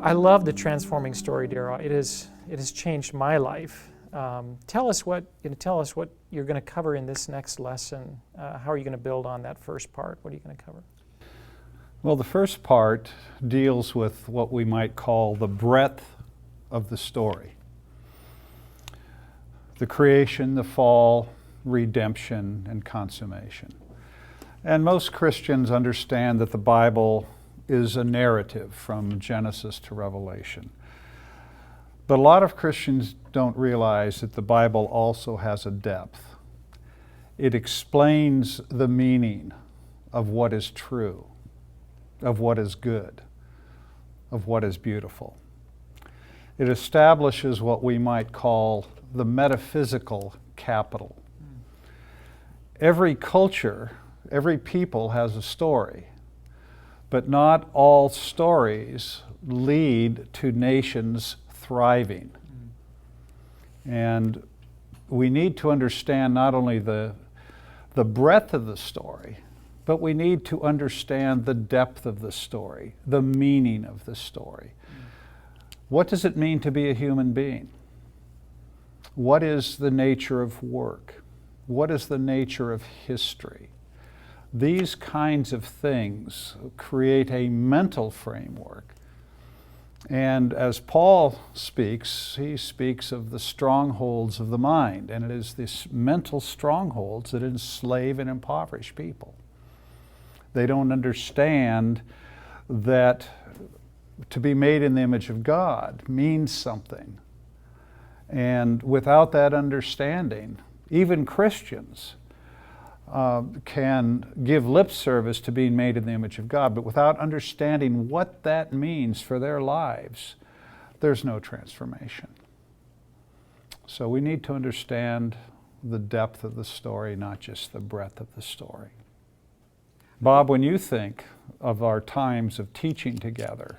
I love the transforming story, Daryl. It has changed my life. Tell us what you're going to cover in this next lesson. How are you going to build on that first part? What are you going to cover? Well, the first part deals with what we might call the breadth of the story. The creation, the fall, redemption, and consummation. And most Christians understand that the Bible is a narrative from Genesis to Revelation. But a lot of Christians don't realize that the Bible also has a depth. It explains the meaning of what is true, of what is good, of what is beautiful. It establishes what we might call the metaphysical capital. Every culture, every people has a story, but not all stories lead to nations thriving. And we need to understand not only the breadth of the story, but we need to understand the depth of the story, the meaning of the story. What does it mean to be a human being? What is the nature of work? What is the nature of history? These kinds of things create a mental framework. And as Paul speaks, he speaks of the strongholds of the mind, and it is these mental strongholds that enslave and impoverish people. They don't understand that to be made in the image of God means something. And without that understanding, even Christians can give lip service to being made in the image of God, but without understanding what that means for their lives, there's no transformation. So we need to understand the depth of the story, not just the breadth of the story. Bob, when you think of our times of teaching together,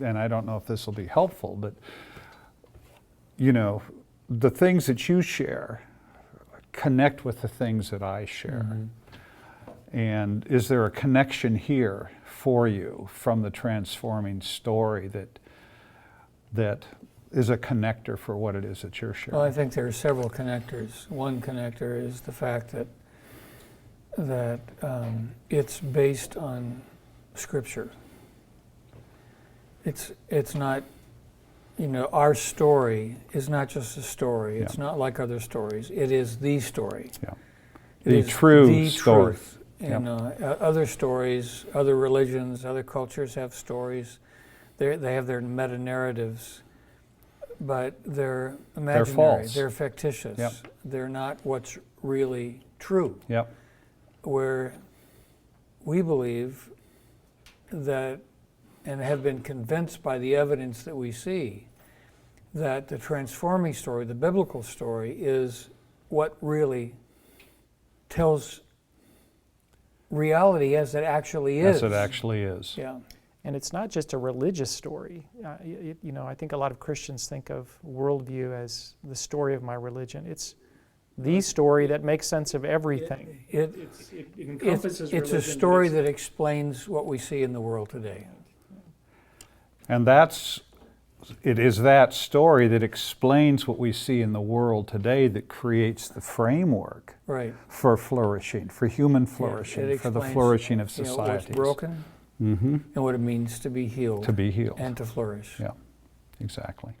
and I don't know if this will be helpful, but you know, the things that you share connect with the things that I share. Mm-hmm. And is there a connection here for you from the transforming story that is a connector for what it is that you're sharing? Well, I think there are several connectors. One connector is the fact that it's based on Scripture. It's not, you know, our story is not just a story. It's not like other stories. It is the story. Yeah. The true story. Truth. You know, other stories, other religions, other cultures have stories. They have their meta-narratives, but they're imaginary. They're false. They're fictitious. Yep. They're not what's really true. Yep. Where we believe that, and have been convinced by the evidence that we see, that the transforming story, the biblical story, is what really tells reality as it actually is. As it actually is. Yeah. And it's not just a religious story. You know, I think a lot of Christians think of worldview as the story of my religion. It's the story that makes sense of everything. It encompasses it's a story that explains what we see in the world today. And it is that story that explains what we see in the world today that creates the framework for flourishing, for human flourishing, for the flourishing of societies. What's broken and what it means to be healed. To be healed. And to flourish. Yeah, exactly.